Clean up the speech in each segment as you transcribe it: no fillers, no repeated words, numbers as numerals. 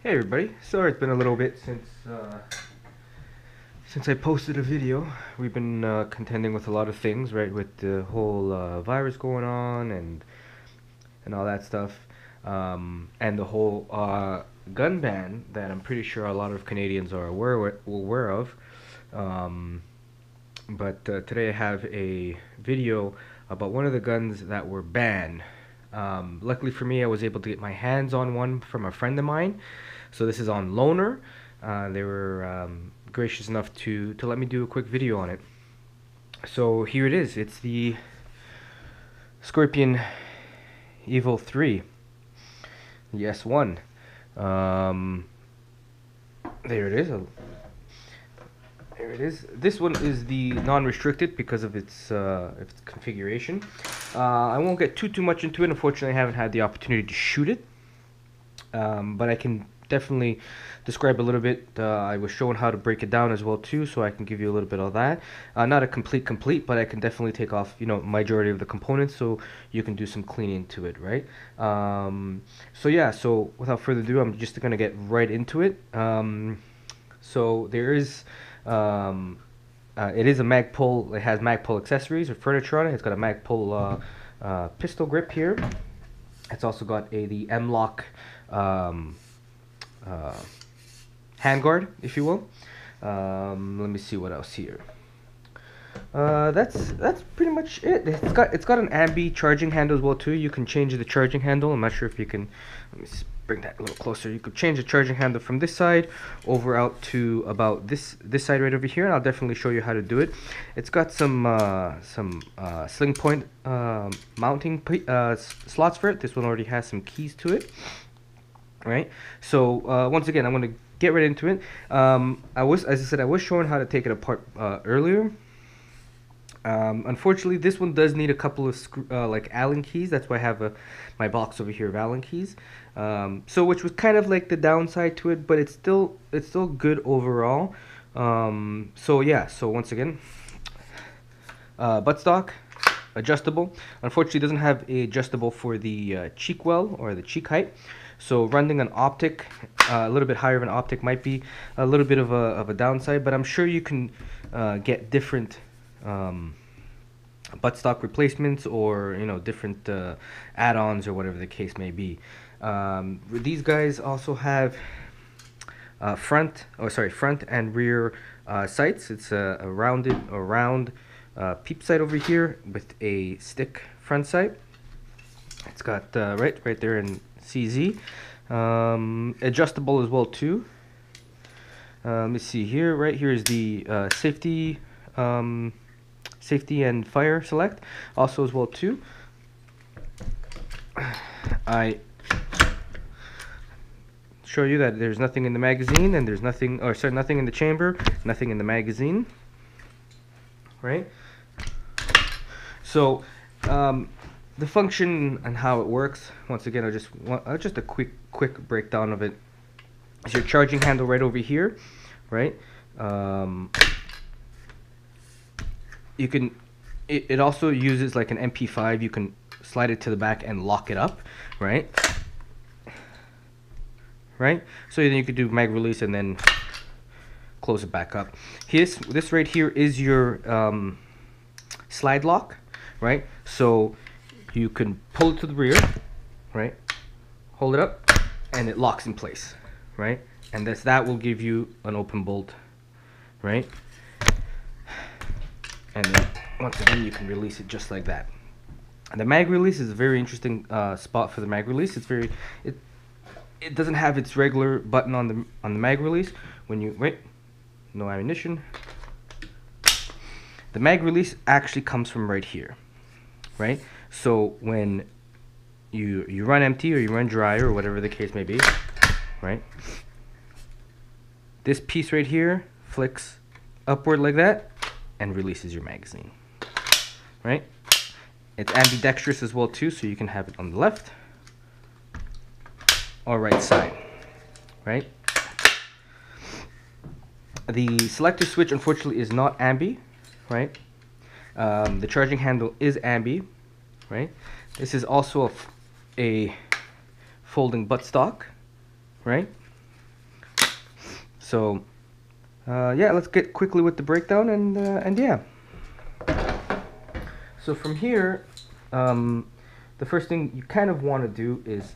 Hey everybody, sorry it's been a little bit since I posted a video. We've been contending with a lot of things, right, with the whole virus going on and all that stuff, and the whole gun ban that I'm pretty sure a lot of Canadians are aware of. Um, but today I have a video about one of the guns that were banned. Luckily for me, I was able to get my hands on one from a friend of mine. So this is on Loner. They were gracious enough to let me do a quick video on it. So here it is. It's the Scorpion Evo 3, the S1. There it is. There it is. This one is the non-restricted because of its configuration. I won't get too much into it. Unfortunately, I haven't had the opportunity to shoot it, but I can definitely describe a little bit. I was shown how to break it down as well too, so I can give you a little bit of that. Not a complete, but I can definitely take off, majority of the components, so you can do some cleaning to it, right? So yeah, so without further ado, I'm just gonna get right into it. So there is, it is a Magpul. It has Magpul accessories or furniture on it. It's got a Magpul pistol grip here. It's also got the M-LOK handguard, if you will. Let me see what else here. That's pretty much it. It's got an ambi charging handle as well too. You can change the charging handle. I'm not sure if you can. Let me bring that a little closer. You could change the charging handle from this side over out to about this side right over here, and I'll definitely show you how to do it. It's got some sling point mounting slots for it. This one already has some keys to it. Right. So once again, I'm going to get right into it. As I said, I was showing how to take it apart earlier. Unfortunately, this one does need a couple of like Allen keys. That's why I have my box over here of Allen keys. So which was kind of like the downside to it, but it's still good overall. So yeah. So once again, buttstock, adjustable. Unfortunately, it doesn't have a adjustable for the cheek well or the cheek height. So running an optic, a little bit higher of an optic might be a little bit of a downside, but I'm sure you can get different buttstock replacements or different add-ons or whatever the case may be. These guys also have front and rear sights. It's a round peep sight over here with a stick front sight. It's got right there in CZ, adjustable as well too. Let me see here. Right here is the safety and fire select, also as well too. I show you that there's nothing in the magazine, and there's nothing in the chamber, nothing in the magazine. Right. So the function and how it works, once again, just a quick breakdown of it. Is your charging handle right over here, right? You can, it also uses like an MP5. You can slide it to the back and lock it up, right? Right? So then you could do mag release and then close it back up. This right here is your slide lock, right? So you can pull it to the rear, right? Hold it up, and it locks in place, right? And that will give you an open bolt, right? And then once again, you can release it just like that. And the mag release is a very interesting spot for the mag release. It doesn't have its regular button on the mag release. When you no ammunition. The mag release actually comes from right here, right? So when you run empty or you run dry or whatever the case may be, right? This piece right here flicks upward like that and releases your magazine, right? It's ambidextrous as well too, so you can have it on the left or right side, right? The selector switch unfortunately is not ambi, right? The charging handle is ambi, right? This is also a folding buttstock, right? So yeah, let's get quickly with the breakdown, and yeah. So from here, the first thing you kind of want to do is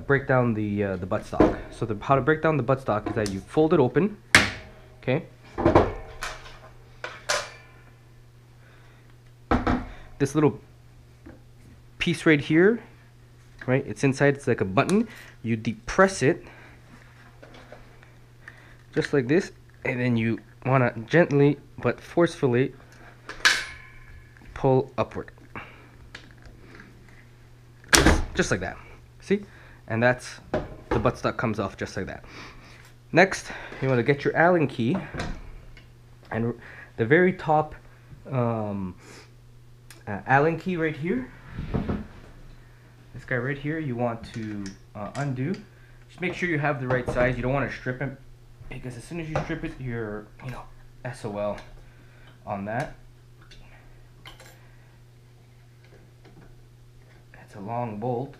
break down the buttstock. So how to break down the buttstock is that you fold it open, okay? This little piece right here, right? It's inside. It's like a button. You depress it just like this, and then you want to gently but forcefully pull upward, just like that. See? And that's the buttstock comes off just like that. Next, you want to get your Allen key, and the very top Allen key right here, this guy right here, you want to undo. Just make sure you have the right size. You don't want to strip it, because as soon as you strip it, you're, you know, SOL on that. It's a long bolt.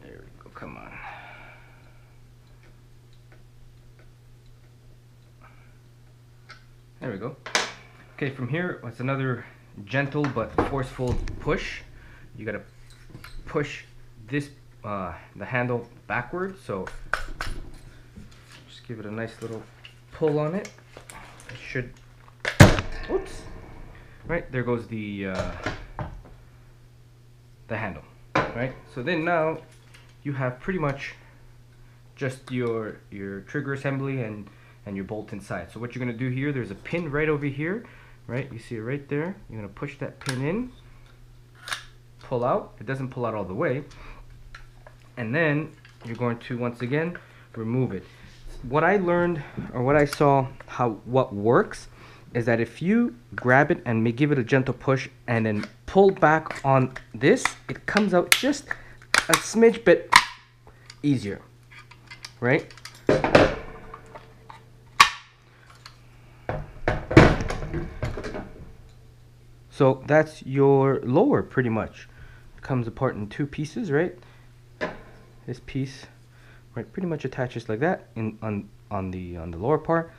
There we go, come on. There we go. Okay, from here, it's another gentle but forceful push. You gotta push this, the handle backward, so just give it a nice little pull on it. It should, oops, right, there goes the handle, right? So then now you have pretty much just your trigger assembly and your bolt inside. So what you're gonna do here, there's a pin right over here, right? You see it right there. You're gonna push that pin in, pull out. It doesn't pull out all the way, and then you're going to once again remove it. What I learned, or what I saw, what works is that if you grab it and give it a gentle push and then pull back on this, it comes out just a smidge bit easier, right? So that's your lower, pretty much. It comes apart in two pieces, right? This piece, right, pretty much attaches like that on the lower part,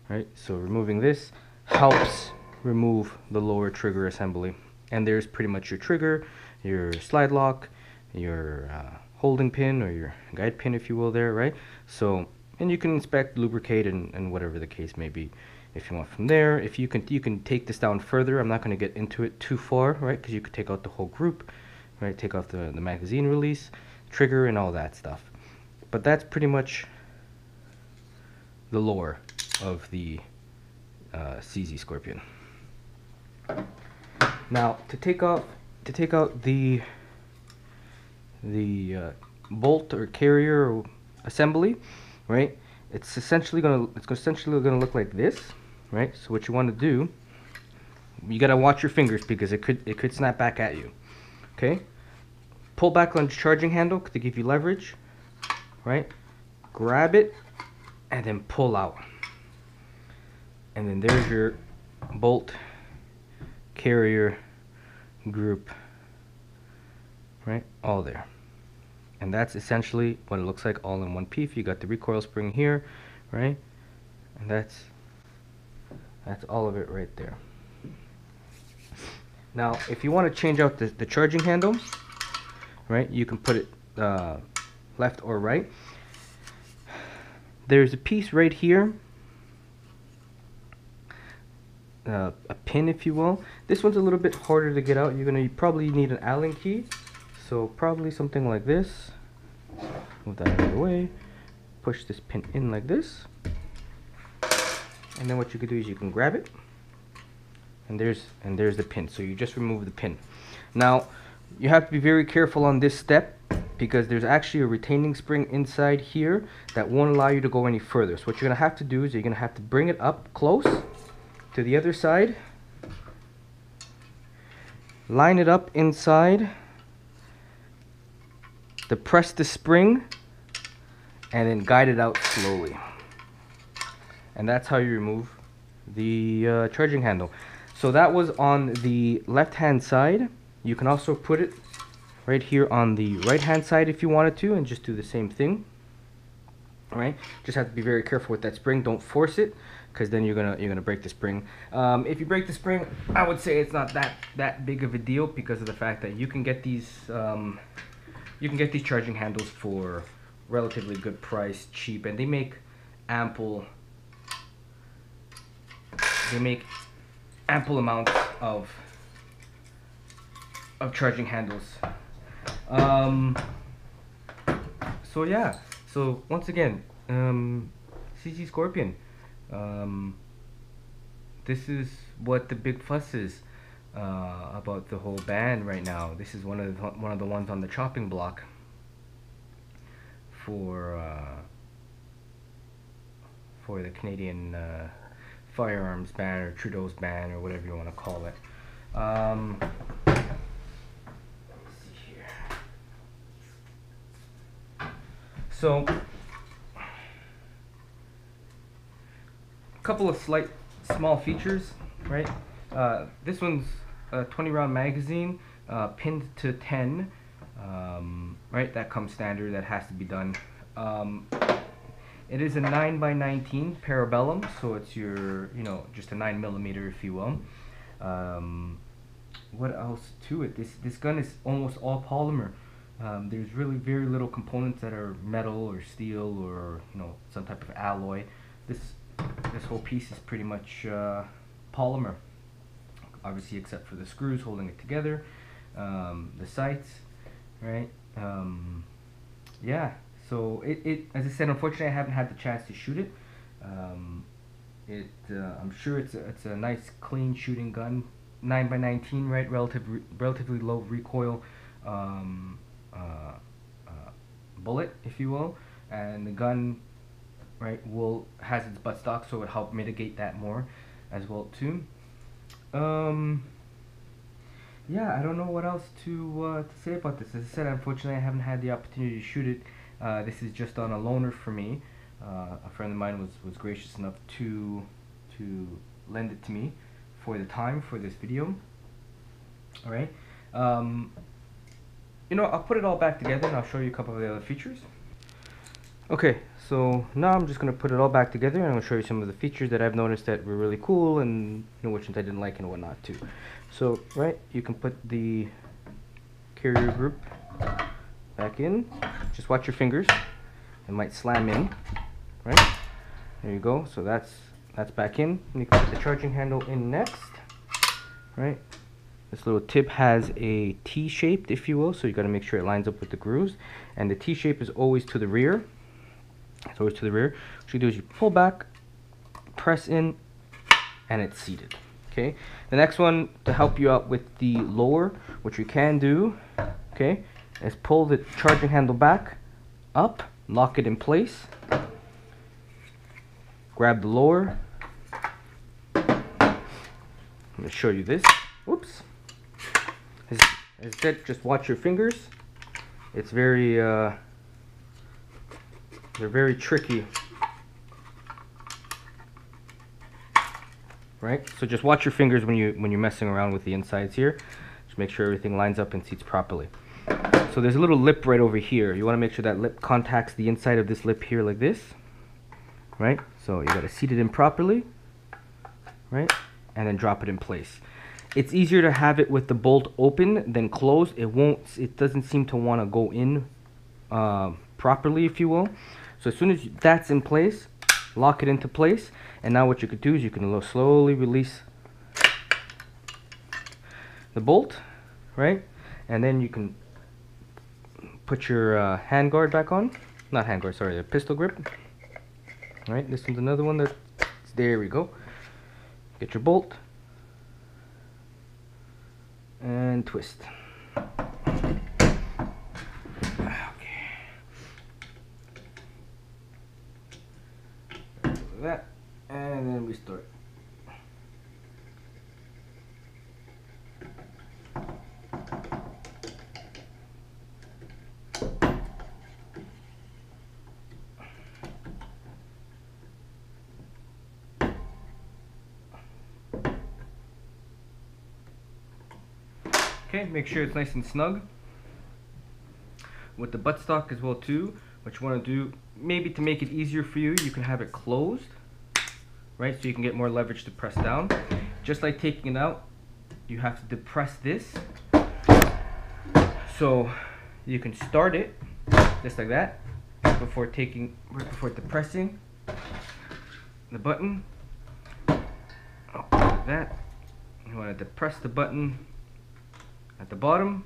right? So removing this helps remove the lower trigger assembly. And there's pretty much your trigger, your slide lock, your holding pin, or your guide pin, if you will, there, right? So, and you can inspect, lubricate, and whatever the case may be. If you want from there, if you can take this down further. I'm not going to get into it too far, right? Because you could take out the whole group, right? Take off the magazine release, trigger, and all that stuff. But that's pretty much the lore of the CZ Scorpion. Now to take out the bolt or carrier or assembly, right? It's essentially gonna look like this, right? So what you want to do, you gotta watch your fingers, because it could snap back at you. Okay, pull back on the charging handle to give you leverage, right? Grab it and then pull out, and then there's your bolt carrier group, right? All there. And that's essentially what it looks like, all in one piece. You got the recoil spring here, right? And that's all of it right there. Now, if you want to change out the charging handle, right, you can put it left or right. There's a piece right here, a pin, if you will. This one's a little bit harder to get out. You're gonna probably need an Allen key, so probably something like this. Move that out of the way. Push this pin in like this, and then what you can do is you can grab it, and there's the pin. So you just remove the pin. Now you have to be very careful on this step, because there's actually a retaining spring inside here that won't allow you to go any further. So what you're gonna have to do is you're gonna have to bring it up close to the other side, line it up inside, depress the spring, and then guide it out slowly. And that's how you remove the charging handle. So that was on the left hand side. You can also put it right here on the right hand side if you wanted to, and just do the same thing. All right, just have to be very careful with that spring. Don't force it, because then you're gonna break the spring. If you break the spring, I would say it's not that big of a deal, because of the fact that you can get these charging handles for relatively good price, cheap, and they make ample amounts of charging handles. So yeah, so once again, CZ Scorpion, this is what the big fuss is about the whole ban right now. This is one of the ones on the chopping block for the Canadian firearms ban, or Trudeau's ban, or whatever you want to call it. Let me see here. So, a couple of small features, right? This one's a 20 round magazine, pinned to 10, right? That comes standard, that has to be done. It is a 9x19 parabellum, so it's your, just a 9mm, if you will. What else to it? This gun is almost all polymer. There's really very little components that are metal or steel or some type of alloy. This whole piece is pretty much polymer, obviously, except for the screws holding it together, the sights, right? Yeah. So it as I said, unfortunately, I haven't had the chance to shoot it. I'm sure it's a nice, clean shooting gun, 9x19, right? Relatively low recoil bullet, if you will, and the gun, right, has its buttstock, so it help mitigate that more as well too. Yeah, I don't know what else to say about this. As I said, unfortunately, I haven't had the opportunity to shoot it. This is just on a loaner for me. A friend of mine was gracious enough to lend it to me for the time for this video. All right. I'll put it all back together and I'll show you a couple of the other features. Okay, so now I'm just gonna put it all back together and I'm gonna show you some of the features that I've noticed that were really cool, and which ones I didn't like and whatnot too. So, right, you can put the carrier group back in. Just watch your fingers; it might slam in. Right, there you go. So that's back in. And you can put the charging handle in next. Right, this little tip has a T-shaped, if you will, so you got to make sure it lines up with the grooves. And the T-shape is always to the rear. It's always to the rear. What you do is you pull back, press in, and it's seated. Okay. The next one, to help you out with the lower, what you can do, okay, is pull the charging handle back, up, lock it in place, grab the lower. I'm going to show you this. Whoops. As I said, just watch your fingers. It's very they're very tricky, right? So just watch your fingers when you're messing around with the insides here. Just make sure everything lines up and seats properly. So there's a little lip right over here. You want to make sure that lip contacts the inside of this lip here like this, right? So you got to seat it in properly, right? And then drop it in place. It's easier to have it with the bolt open than closed. It doesn't seem to want to go in properly, if you will. So as soon as that's in place, lock it into place. And now what you could do is you can slowly release the bolt, right? And then you can put your hand guard back on. Not hand guard, sorry, the pistol grip. All right, this one's another one that, there we go. Get your bolt and twist. That, and then we start. Okay, make sure it's nice and snug. With the buttstock as well too, what you want to do, maybe to make it easier for you, you can have it closed, right? So you can get more leverage to press down. Just like taking it out, you have to depress this. So you can start it just like that before depressing the button. Like that. You want to depress the button at the bottom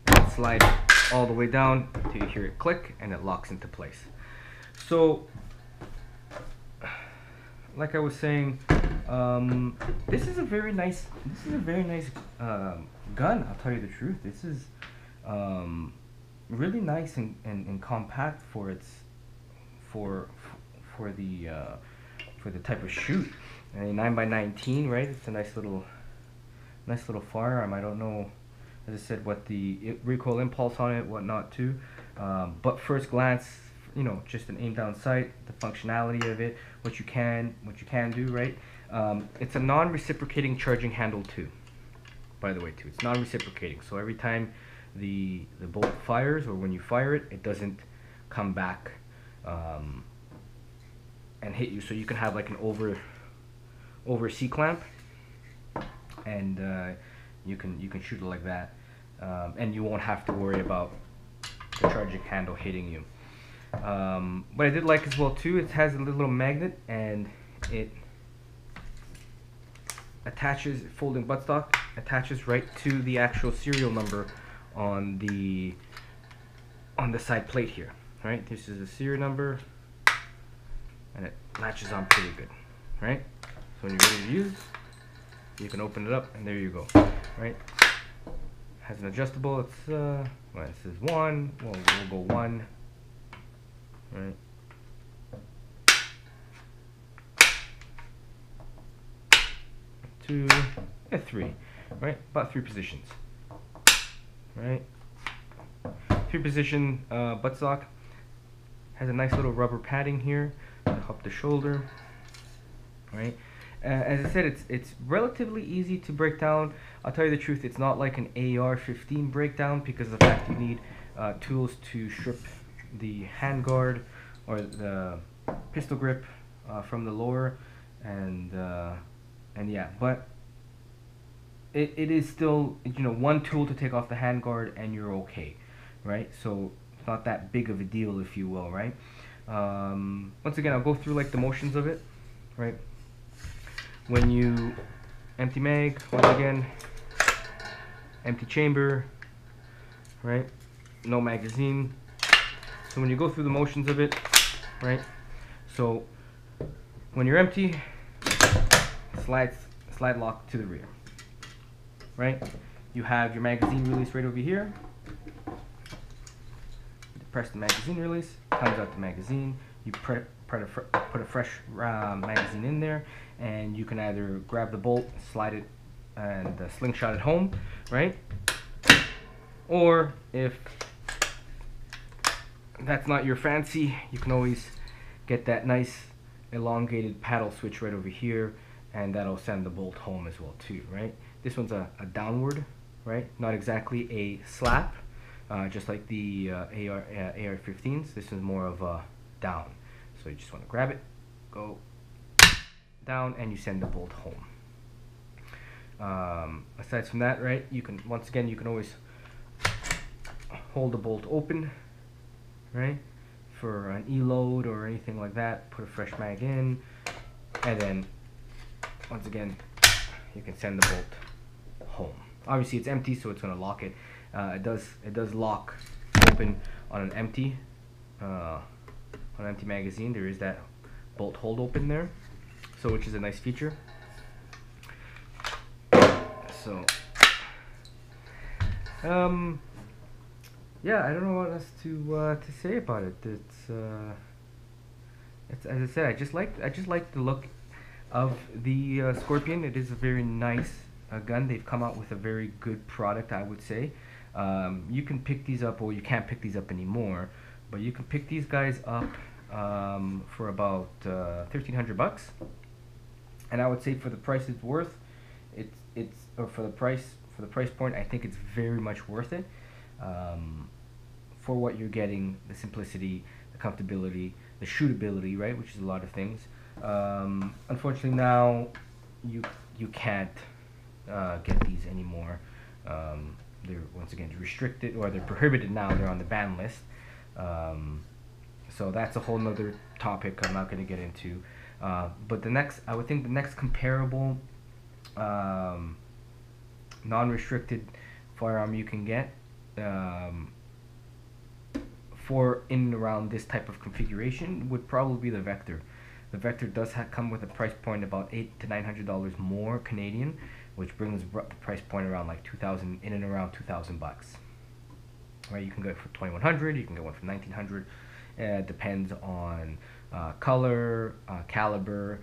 and slide it all the way down until you hear it click and it locks into place. So, like I was saying, this is a very nice gun. I'll tell you the truth. This is really nice and compact for the type of shoot. And a 9x19, right? It's a nice little firearm. I don't know, as I said, what the recoil impulse on it, whatnot too. But first glance, you know, just an aim down sight, the functionality of it, what you can do, right? It's a non-reciprocating charging handle too. By the way, too, it's non-reciprocating. So every time the bolt fires, or when you fire it, it doesn't come back and hit you. So you can have like an over C clamp, and you can shoot it like that, and you won't have to worry about the charging handle hitting you. What I did like as well too, it has a little magnet, and it attaches, folding buttstock attaches right to the actual serial number on the side plate here. Right, this is a serial number, and it latches on pretty good. Right, so when you're ready to use, you can open it up, and there you go. Right, has an adjustable. It's well, this is one. Well, we'll go one. Right. Two, and three. Right, about 3 positions. Right, 3 position buttstock. Has a nice little rubber padding here up the shoulder. Right. As I said, it's relatively easy to break down. I'll tell you the truth, it's not like an AR-15 breakdown, because of the fact you need tools to strip the handguard or the pistol grip from the lower, and yeah, but it is still, you know, one tool to take off the handguard and you're okay, right? So it's not that big of a deal, if you will, right? Once again, I'll go through like the motions of it, right? When you empty mag, once again, empty chamber, right? No magazine. So when you go through the motions of it, right? So when you're empty, slide lock to the rear, right? You have your magazine release right over here. Press the magazine release, comes out the magazine. You put a fresh magazine in there, and you can either grab the bolt, slide it, and slingshot it home, right? Or if that's not your fancy, you can always get that nice elongated paddle switch right over here, and that'll send the bolt home as well too, right? This one's a downward, right? Not exactly a slap, just like the AR-15s. This is more of a down. So you just want to grab it, go down, and you send the bolt home. Aside from that, right, you can, once again, you can always hold the bolt open, right, for an E-load or anything like that. Put a fresh mag in, and then once again you can send the bolt home. Obviously it's empty, so it's going to lock it. It does lock open on an empty magazine. There is that bolt hold open there, so which is a nice feature. So yeah, I don't know what else to say about it. It's as I said, I just like the look of the Scorpion. It is a very nice gun. They've come out with a very good product, I would say. You can pick these up, or you can't pick these up anymore, but you can pick these guys up for about $1,300, and I would say for the price it's worth, or for the price for the price point, I think it's very much worth it. For what you're getting, the simplicity, the comfortability, the shootability, right, which is a lot of things. Unfortunately, now you can't get these anymore. They're once again restricted, or they're prohibited now. They're on the ban list. So that's a whole nother topic I'm not going to get into. But I would think the next comparable non-restricted firearm you can get for in and around this type of configuration would probably be the Vector. The Vector does come with a price point about $800 to $900 more Canadian, which brings the price point around like 2,000, in and around 2,000 bucks. Right, you can get it for 2,100, you can get one for 1,900. It depends on color, caliber.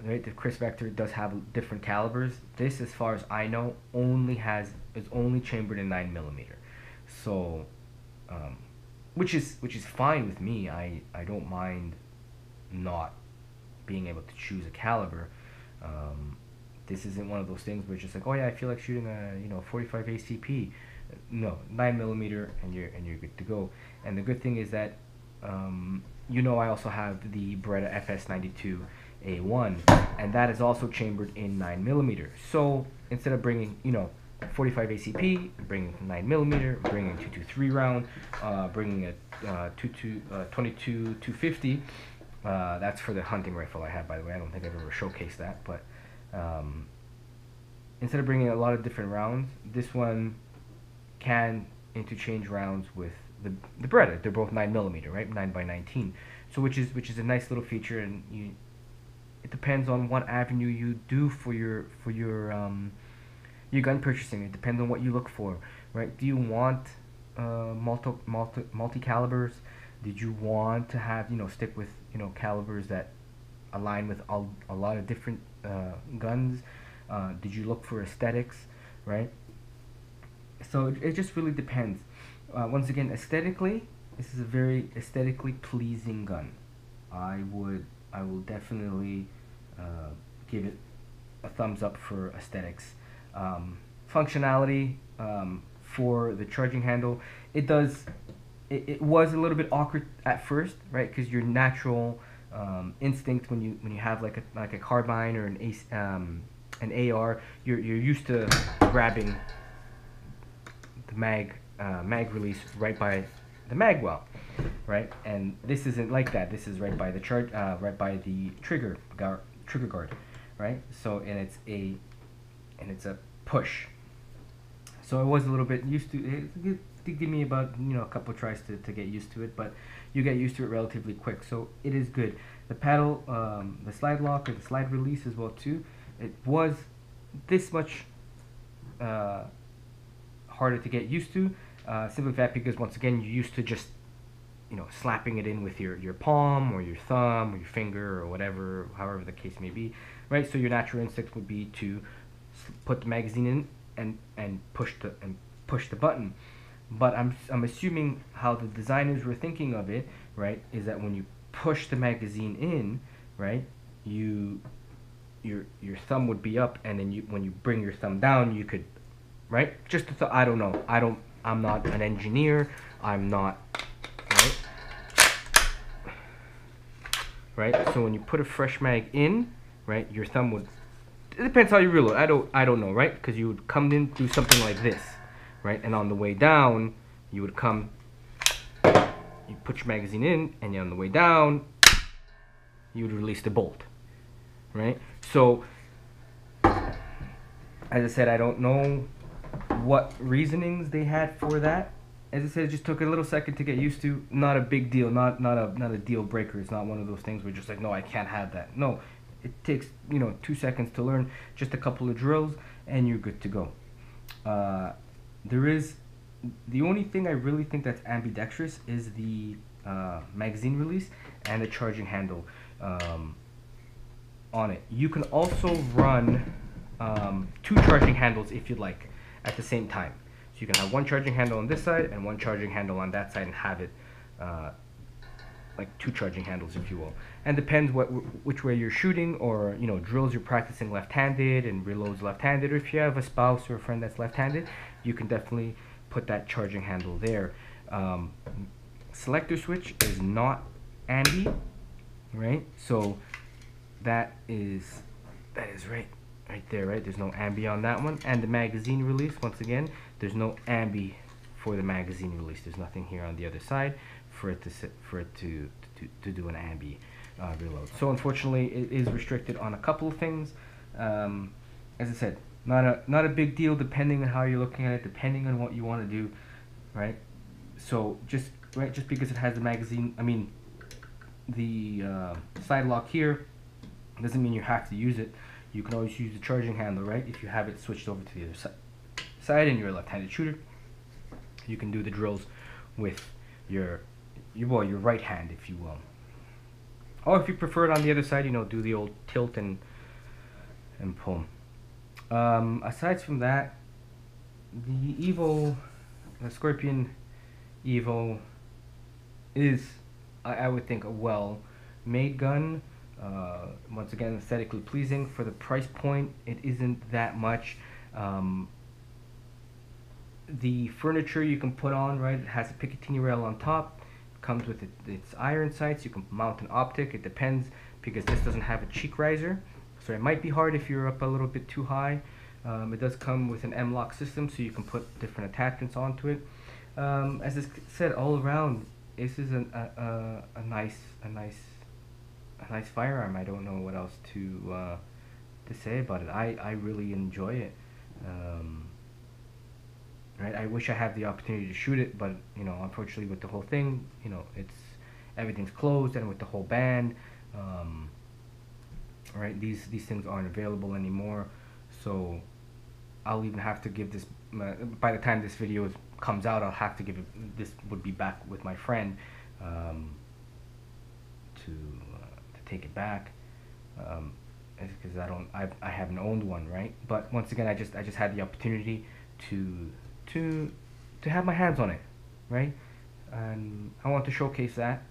Right, the Kriss Vector does have different calibers. This, as far as I know, is only chambered in 9mm. So, which is fine with me. I don't mind not being able to choose a caliber. This isn't one of those things where it's just like, oh yeah, I feel like shooting a 45 ACP. No, 9mm, and you're good to go. And the good thing is that I also have the Beretta FS92A1, and that is also chambered in 9mm. So instead of bringing 45 ACP, bringing 9mm, bringing 223 round, bringing a 22 250. That's for the hunting rifle I have, by the way. I don't think I've ever showcased that, but instead of bringing a lot of different rounds, this one can interchange rounds with the Beretta. They're both 9mm, right? 9x19. So which is a nice little feature, and it depends on what avenue you do for your gun purchasing. It depends on what you look for, right? Do you want multi calibers? Did you want to have stick with calibers that align with a lot of different guns? Did you look for aesthetics, right? So it just really depends. Once again, aesthetically, this is a very aesthetically pleasing gun. I will definitely give it a thumbs up for aesthetics. Functionality, for the charging handle, it was a little bit awkward at first, right? Because your natural instinct when you have like a carbine or an AR, you're used to grabbing the mag release right by the mag well, right? And this isn't like that. This is right by the right by the trigger guard, right? So and it's a push. So I was a little bit used to it. It did give me about a couple tries to get used to it, but you get used to it relatively quick. So it is good. The paddle, the slide lock or the slide release as well too. It was this much harder to get used to, simply that because once again you're used to just slapping it in with your palm or your thumb or your finger or whatever, however the case may be, right? So your natural instinct would be to put the magazine in and push the button. But I'm assuming how the designers were thinking of it, right, is that when you push the magazine in, right, your thumb would be up, and then when you bring your thumb down, you could, right? Just I don't know. I'm not an engineer. I'm not, right? So when you put a fresh mag in, right, your thumb would. It depends how you reel it. I don't know, right? Because you would come in, do something like this, right? And on the way down, you would come. You put your magazine in, and on the way down, you would release the bolt, right? So, as I said, I don't know what reasonings they had for that. As I said, it just took a little second to get used to. Not a big deal. Not a deal breaker. It's not one of those things where you're just like, no, I can't have that. No, it takes 2 seconds to learn. Just a couple of drills, and you're good to go. There is the only thing I really think that's ambidextrous is the magazine release and the charging handle on it. You can also run 2 charging handles if you'd like at the same time. So you can have one charging handle on this side and one charging handle on that side and have it like 2 charging handles, if you will. And depends which way you're shooting, or drills you're practicing left-handed and reloads left-handed, or if you have a spouse or a friend that's left-handed, you can definitely put that charging handle there. Selector switch is not ambi, right? So that is right there, right? There's no ambi on that one. And the magazine release, once again, there's no ambi for the magazine release. There's nothing here on the other side for it to do an ambi reload. So unfortunately, it is restricted on a couple of things. As I said, not a big deal depending on how you're looking at it, depending on what you want to do, right? So just because it has the magazine, the side lock here, doesn't mean you have to use it. You can always use the charging handle, right? If you have it switched over to the other side and you're a left-handed shooter, you can do the drills with your right hand, if you will. Or if you prefer it on the other side, do the old tilt and pull. Aside from that, the Scorpion Evo is, I would think, a well-made gun. Once again, aesthetically pleasing. For the price point, it isn't that much. The furniture you can put on, right? It has a Picatinny rail on top. Comes with its iron sights. You can mount an optic. It depends, because this doesn't have a cheek riser, so it might be hard if you're up a little bit too high. It does come with an M-LOK system, so you can put different attachments onto it. As I said, all around, this is a nice firearm. I don't know what else to say about it. I really enjoy it. Right, I wish I had the opportunity to shoot it, but unfortunately, with the whole thing, everything's closed, and with the whole ban, right, these things aren't available anymore. So I'll even have to give this, by the time this video comes out, I'll have to give it, this would be back with my friend, to take it back, because I haven't owned one, right? But once again, I just had the opportunity to have my hands on it, right? And I want to showcase that.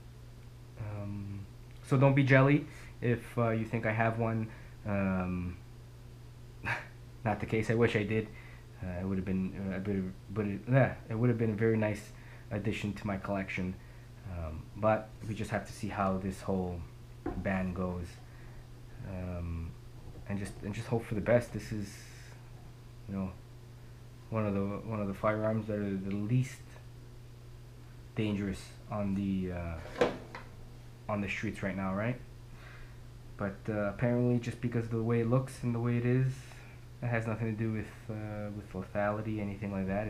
So don't be jelly if you think I have one. Not the case. I wish I did. It would have been it would have been a very nice addition to my collection. But we just have to see how this whole ban goes, and just hope for the best. This is, one of the firearms that are the least dangerous on the streets right now, right? But apparently, just because of the way it looks and the way it is, it has nothing to do with lethality, anything like that.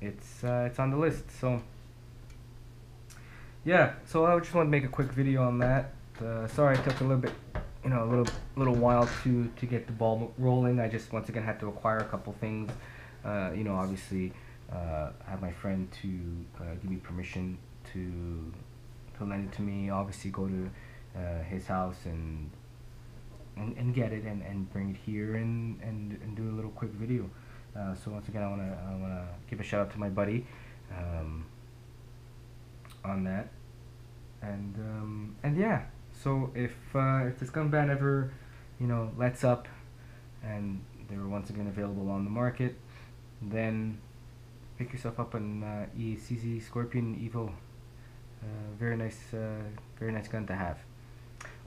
It's on the list. So yeah, so I just want to make a quick video on that. Sorry, it took a little bit, a little while to get the ball rolling. I just once again had to acquire a couple things. Obviously, have my friend to give me permission to lend it to me. Obviously, go to his house and get it and bring it here and do a little quick video. So once again, I wanna give a shout out to my buddy on that, and yeah. So if this gun ban ever lets up and they're once again available on the market, then pick yourself up an CZ Scorpion Evo. Very nice gun to have.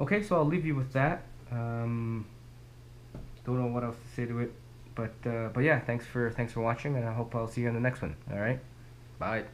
Okay, so I'll leave you with that. Don't know what else to say to it, but yeah, thanks for watching, and I hope I'll see you in the next one. All right, bye.